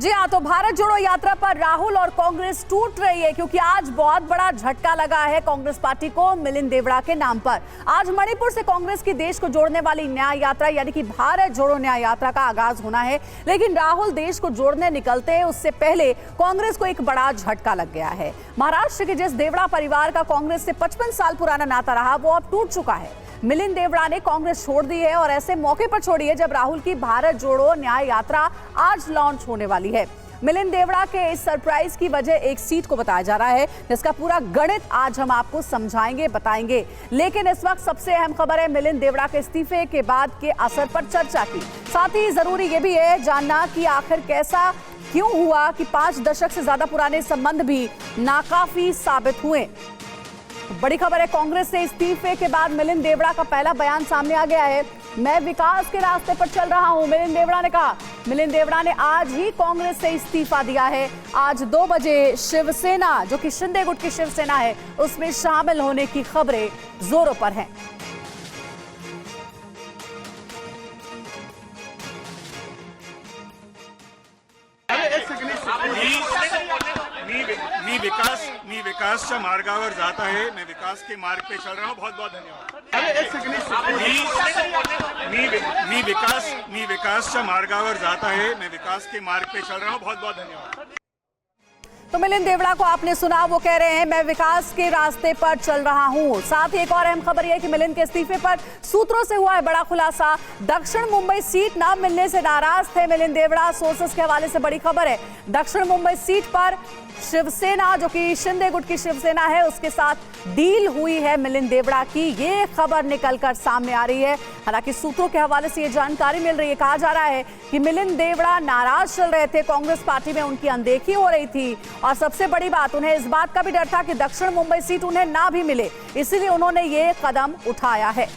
जी हाँ, तो भारत जोड़ो यात्रा पर राहुल और कांग्रेस टूट रही है क्योंकि आज बहुत बड़ा झटका लगा है कांग्रेस पार्टी को मिलिंद देवड़ा के नाम पर। आज मणिपुर से कांग्रेस की देश को जोड़ने वाली न्याय यात्रा यानी कि भारत जोड़ो न्याय यात्रा का आगाज होना है, लेकिन राहुल देश को जोड़ने निकलते हैं उससे पहले कांग्रेस को एक बड़ा झटका लग गया है। महाराष्ट्र के जिस देवड़ा परिवार का कांग्रेस से 55 साल पुराना नाता रहा वो अब टूट चुका है। मिलिंद देवड़ा ने कांग्रेस छोड़ दी है और ऐसे मौके पर छोड़ी है जब राहुल की भारत जोड़ो न्याय यात्रा आज लॉन्च होने वाली है। मिलिंद देवड़ा के इस सरप्राइज की वजह एक सीट को बताया जा रहा है, जिसका पूरा गणित आज हम आपको समझाएंगे, बताएंगे। लेकिन इस वक्त सबसे अहम खबर है मिलिंद देवड़ा के इस्तीफे के बाद के असर पर चर्चा की। साथ ही जरूरी ये भी है जानना कि आखिर कैसा क्यों हुआ कि 5 दशक से ज्यादा पुराने संबंध भी नाकाफी साबित हुए। बड़ी खबर है, कांग्रेस से इस्तीफे के बाद मिलिंद देवड़ा का पहला बयान सामने आ गया है। मैं विकास के रास्ते पर चल रहा हूं, मिलिंद देवड़ा ने कहा। मिलिंद देवड़ा ने आज ही कांग्रेस से इस्तीफा दिया है। आज 2 बजे शिवसेना, जो कि शिंदे गुट की शिवसेना है, उसमें शामिल होने की खबरें जोरों पर हैं। मी विकासच्या मार्गावर जात आहे। मैं विकास के मार्ग पे चल रहा हूँ। बहुत बहुत धन्यवाद। मी विकासच्या मार्गावर जात आहे। मैं विकास के मार्ग पे चल रहा हूँ। बहुत बहुत धन्यवाद। तो मिलिंद देवड़ा को आपने सुना, वो कह रहे हैं मैं विकास के रास्ते पर चल रहा हूं। साथ ही एक और अहम खबर यह है कि मिलिंद के इस्तीफे पर सूत्रों से हुआ है बड़ा खुलासा। दक्षिण मुंबई सीट न मिलने से नाराज थे मिलिंद देवड़ा। सोर्सेस के हवाले से बड़ी खबर है, दक्षिण मुंबई सीट पर शिवसेना, जो कि शिंदे गुट की शिवसेना है, उसके साथ डील हुई है मिलिंद देवड़ा की। ये खबर निकलकर सामने आ रही है। हालांकि सूत्रों के हवाले से ये जानकारी मिल रही है, कहा जा रहा है कि मिलिंद देवड़ा नाराज चल रहे थे, कांग्रेस पार्टी में उनकी अनदेखी हो रही थी और सबसे बड़ी बात, उन्हें इस बात का भी डर था कि दक्षिण मुंबई सीट उन्हें ना भी मिले, इसीलिए उन्होंने ये कदम उठाया है।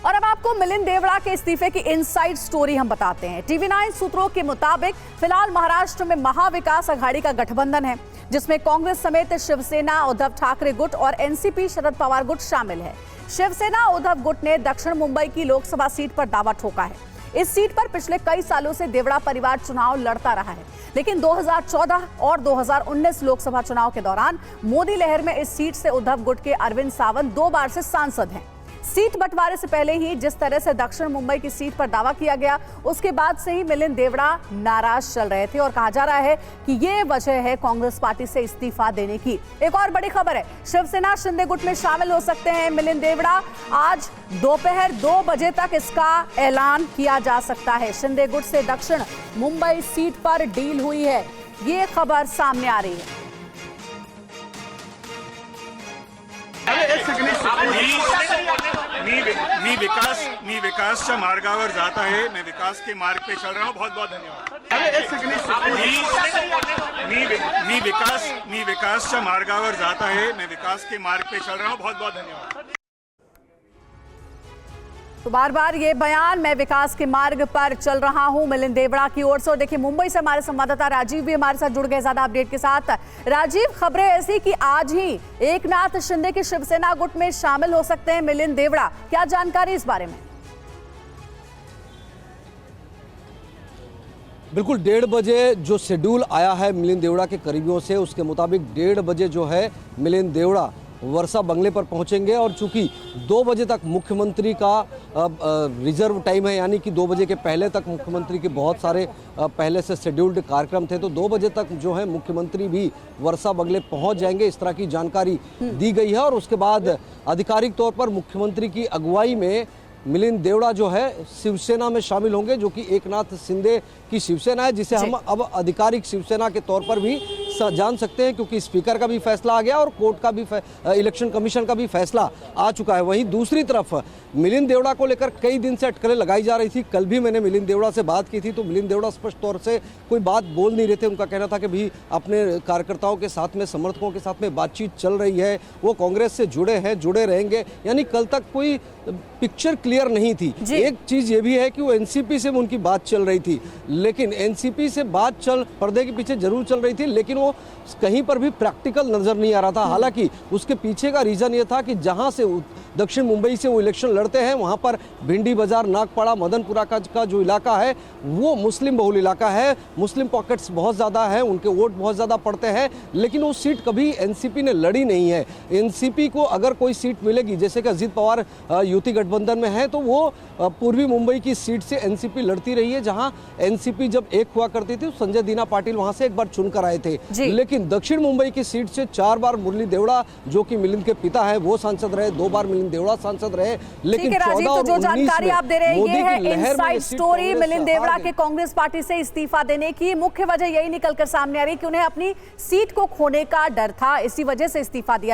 और अब आपको मिलिंद देवड़ा के इस्तीफे की इनसाइड स्टोरी हम बताते हैं। टीवी 9 सूत्रों के मुताबिक फिलहाल महाराष्ट्र में महाविकास अघाड़ी का गठबंधन है, जिसमें कांग्रेस समेत शिवसेना, उद्धव ठाकरे गुट और एनसीपी शरद पवार गुट शामिल है। शिवसेना उद्धव गुट ने दक्षिण मुंबई की लोकसभा सीट पर दावा ठोका है। इस सीट पर पिछले कई सालों से देवड़ा परिवार चुनाव लड़ता रहा है, लेकिन 2014 और 2019 लोकसभा चुनाव के दौरान मोदी लहर में इस सीट से उद्धव गुट के अरविंद सावंत 2 बार से सांसद हैं। सीट बंटवारे से पहले ही जिस तरह से दक्षिण मुंबई की सीट पर दावा किया गया, उसके बाद से ही मिलिंद देवड़ा नाराज चल रहे थे और कहा जा रहा है कि ये वजह है कांग्रेस पार्टी से इस्तीफा देने की। एक और बड़ी खबर है, शिवसेना शिंदे गुट में शामिल हो सकते हैं मिलिंद देवड़ा। आज दोपहर 2 बजे तक इसका ऐलान किया जा सकता है। शिंदे गुट से दक्षिण मुंबई सीट पर डील हुई है, ये खबर सामने आ रही है। मी विकासच्या मार्गावर जात आहे। मैं विकास के मार्ग पे चल रहा हूँ। बहुत बहुत धन्यवाद। मी विकासच्या मार्गावर जात आहे। मैं विकास के मार्ग पे चल रहा हूँ। बहुत बहुत धन्यवाद। तो बार बार ये बयान, मैं विकास के मार्ग पर चल रहा हूं, मिलिंद देवड़ा की ओर से। और देखिए, मुंबई से हमारे संवाददाता राजीव भी हमारे साथ जुड़ गए ज्यादा अपडेट के साथ। राजीव, खबरें ऐसी कि आज ही एकनाथ शिंदे की शिवसेना गुट में शामिल हो सकते हैं मिलिंद देवड़ा, क्या जानकारी इस बारे में? बिल्कुल 1:30 बजे जो शेड्यूल आया है मिलिंद देवड़ा के करीबियों से, उसके मुताबिक 1:30 बजे जो है मिलिंद देवड़ा वर्षा बंगले पर पहुंचेंगे। और चूंकि 2 बजे तक मुख्यमंत्री का रिजर्व टाइम है, यानी कि 2 बजे के पहले तक मुख्यमंत्री के बहुत सारे पहले से शेड्यूल्ड कार्यक्रम थे, तो 2 बजे तक जो है मुख्यमंत्री भी वर्षा बंगले पहुंच जाएंगे, इस तरह की जानकारी दी गई है। और उसके बाद आधिकारिक तौर पर मुख्यमंत्री की अगुवाई में मिलिंद देवड़ा जो है शिवसेना में शामिल होंगे, जो कि एकनाथ शिंदे की शिवसेना है, जिसे हम अब आधिकारिक शिवसेना के तौर पर भी जान सकते हैं, क्योंकि स्पीकर का भी फैसला आ गया और कोर्ट का भी इलेक्शन कमीशन का भी फैसला आ चुका है। वहीं दूसरी तरफ मिलिंद देवड़ा को लेकर कई दिन से अटकलें लगाई जा रही थी। कल भी मैंने मिलिंद देवड़ा से बात की थी, तो मिलिंद देवड़ा स्पष्ट तौर से कोई बात बोल नहीं रहे थे। उनका कहना था कि भी अपने कार्यकर्ताओं के साथ में, समर्थकों के साथ में बातचीत चल रही है, वो कांग्रेस से जुड़े हैं, जुड़े रहेंगे, यानी कल तक कोई पिक्चर क्लियर नहीं थी। एक चीज ये भी है कि वो एनसीपी से उनकी बात चल रही थी, लेकिन एनसीपी से बात पर्दे के पीछे जरूर चल रही थी, लेकिन वो कहीं पर भी प्रैक्टिकल नजर नहीं आ रहा था। हालांकि उसके पीछे का रीजन ये था कि जहां से दक्षिण मुंबई से वो इलेक्शन लड़ते हैं वहां पर भिंडी बाजार, नागपाड़ा, मदनपुरा का जो इलाका है वो मुस्लिम बहुल इलाका है, मुस्लिम पॉकेट्स बहुत ज़्यादा है, उनके वोट बहुत ज़्यादा पड़ते हैं, लेकिन वो सीट कभी एनसीपी ने लड़ी नहीं है। एनसीपी को अगर कोई सीट मिलेगी, जैसे कि अजीत पवार युति गठबंधन में है, तो वो पूर्वी मुंबई की सीट से एनसीपी लड़ती रही है। जहां एनसीपी जब एक हुआ करती थी, संजय दीना पाटिल वहां से एक बार चुनकर आए थे, लेकिन दक्षिण मुंबई की सीट से 4 बार मुरली देवड़ा, जो कि मिलिंद के पिता है, वो सांसद रहे, 2 बार मिलिंद देवड़ा सांसद रहे। लेकिन 14 और 19 जो जानकारी आप दे रहे हैं ये है इनसाइड स्टोरी मिलिंद देवड़ा के गई। कांग्रेस पार्टी से इस्तीफा देने की। मुख्य वजह यही निकलकर सामने आ रही कि उन्हें अपनी सीट को खोने का डर था, इसी वजह से इस्तीफा दिया।